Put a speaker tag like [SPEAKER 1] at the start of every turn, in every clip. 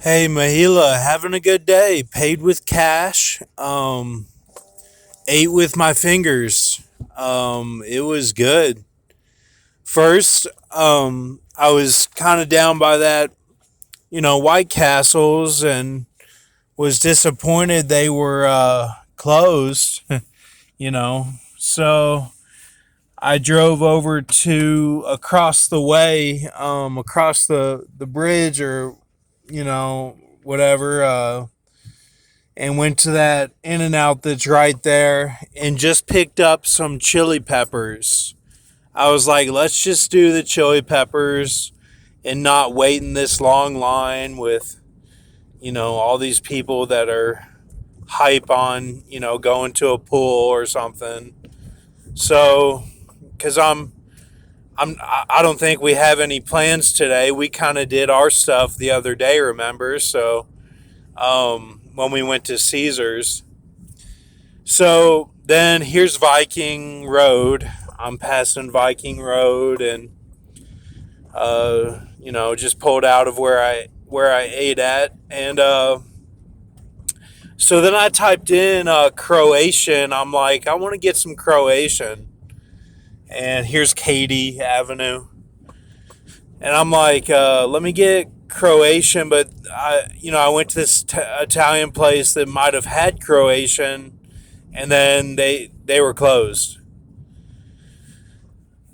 [SPEAKER 1] Hey Mahila, having a good day. Paid with cash. Ate with my fingers. It was good. First, I was kind of down by that, White Castles, and was disappointed they were closed. you know, so I drove over to across the way, across the bridge, or whatever. And went to that In and Out that's right there and just picked up some chili peppers. I was like, let's just do the chili peppers and not wait in this long line with, all these people that are hype on, going to a pool or something. So, because I don't think we have any plans today. We kind of did our stuff the other day, remember? So, when we went to Caesars. So then here's Viking Road. I'm passing Viking Road, and just pulled out of where I ate at, and so then I typed in Croatian. I'm like, I want to get some Croatian, and here's Katy Avenue, and I'm like, let me get Croatian, but I went to this Italian place that might have had Croatian, and then they were closed.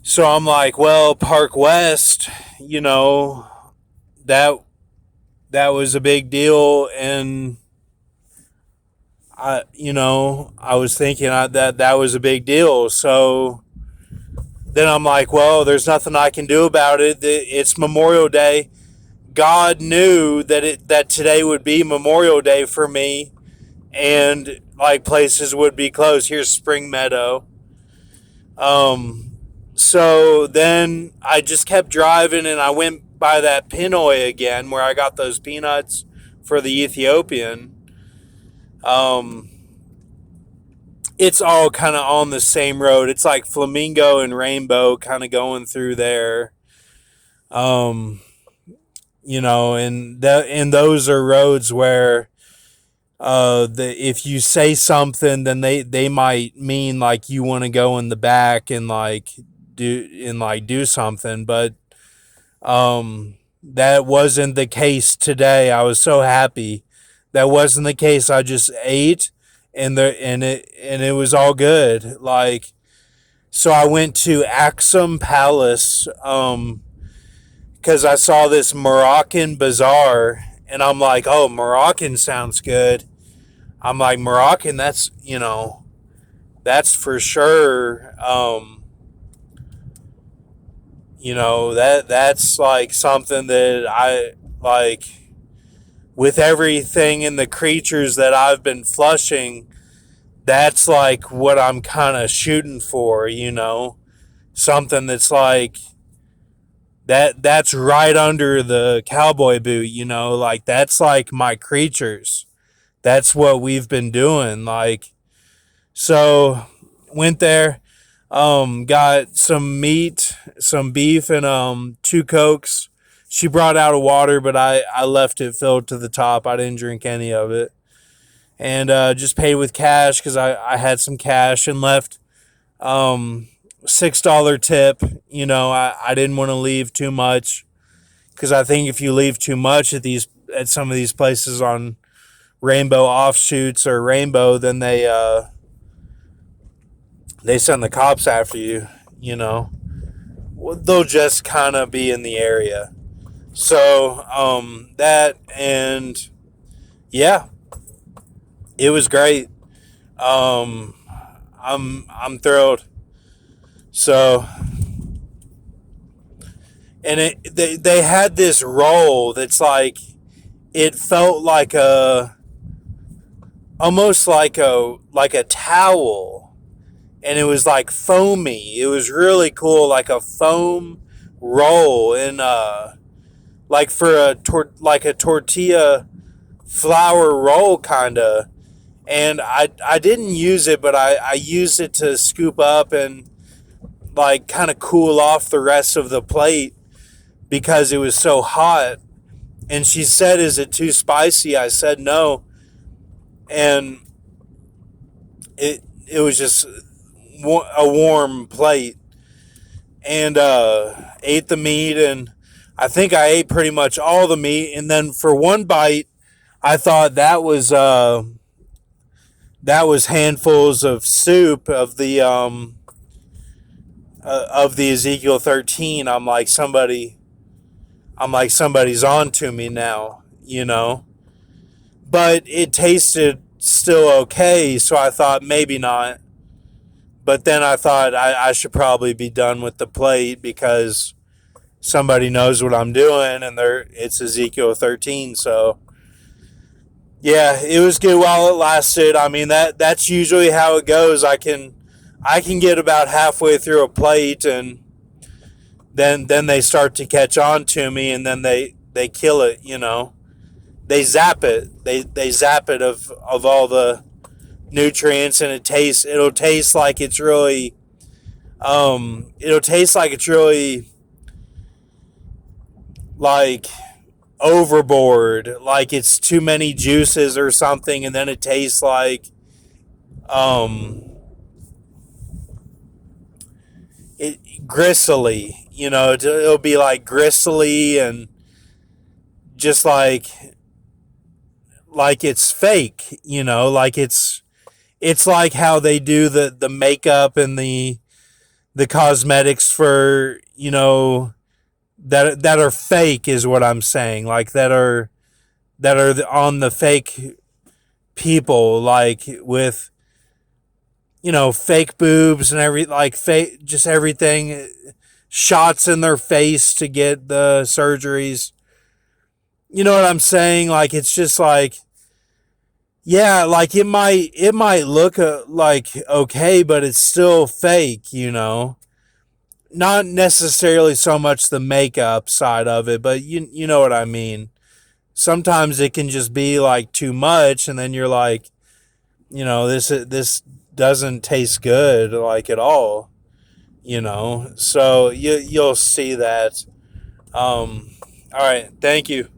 [SPEAKER 1] So I'm like, well, Park West, that that was a big deal, and I was thinking that was a big deal. So then I'm like, well, there's nothing I can do about it. It's Memorial Day. God knew that today would be Memorial Day for me, and like places would be closed. Here's Spring Meadow. So then I just kept driving, and I went by that Pinoy again where I got those peanuts for the Ethiopian. Um, it's all kind of on the same road. It's like Flamingo and Rainbow kind of going through there. Um, and those are roads where if you say something, then they might mean like you want to go in the back and do something, but that wasn't the case today. I was so happy that wasn't the case. I just ate, and it was all good. Like, so I went to Axum Palace because I saw this Moroccan bazaar, and I'm like, oh, Moroccan sounds good. I'm like, Moroccan, that's for sure. That's like something that I like with everything in the creatures that I've been flushing. That's like what I'm kind of shooting for, something that's like that's right under the cowboy boot, like that's like my creatures. That's what we've been doing. Like, so went there, got some meat, some beef, and two Cokes. She brought out a water, but I left it filled to the top. I didn't drink any of it. And just paid with cash because I had some cash and left $6 tip. I didn't want to leave too much because I think if you leave too much at some of these places on Rainbow Offshoots or Rainbow, then they send the cops after you. They'll just kind of be in the area. So that, and yeah, it was great. Um, I'm thrilled. So, and they had this roll that's like, it felt like almost like a towel, and it was like foamy. It was really cool, like a foam roll, and like for like a tortilla flour roll kind of. And I didn't use it, but I used it to scoop up and like kind of cool off the rest of the plate because it was so hot. And she said, "Is it too spicy?" I said no, and it was just a warm plate, and ate the meat, and I think I ate pretty much all the meat, and then for one bite, I thought that was handfuls of soup of the Ezekiel 13. I'm like somebody's on to me now, you know. But it tasted still okay, so I thought maybe not. But then I thought I should probably be done with the plate because somebody knows what I'm doing, and it's Ezekiel 13. So yeah, it was good while it lasted. I mean that's usually how it goes. I can get about halfway through a plate, and then they start to catch on to me, and then they kill it. You know, they zap it. They zap it of all the nutrients, and it'll taste like it's really it'll taste like it's really like overboard, like it's too many juices or something, and then it tastes like um it gristly, you know. It'll be like gristly and just like it's fake, you know, like it's like how they do the makeup and the cosmetics for, you know, that are fake is what I'm saying, like that are on the fake people, like with, you know, fake boobs and like fake, just everything, shots in their face to get the surgeries. You know what I'm saying? Like it's just like, yeah, like it might look like okay, but it's still fake, you know. Not necessarily so much the makeup side of it, but you know what I mean. Sometimes it can just be like too much, and then you're like, you know, this doesn't taste good like at all, you know. So you'll see that. All right, thank you.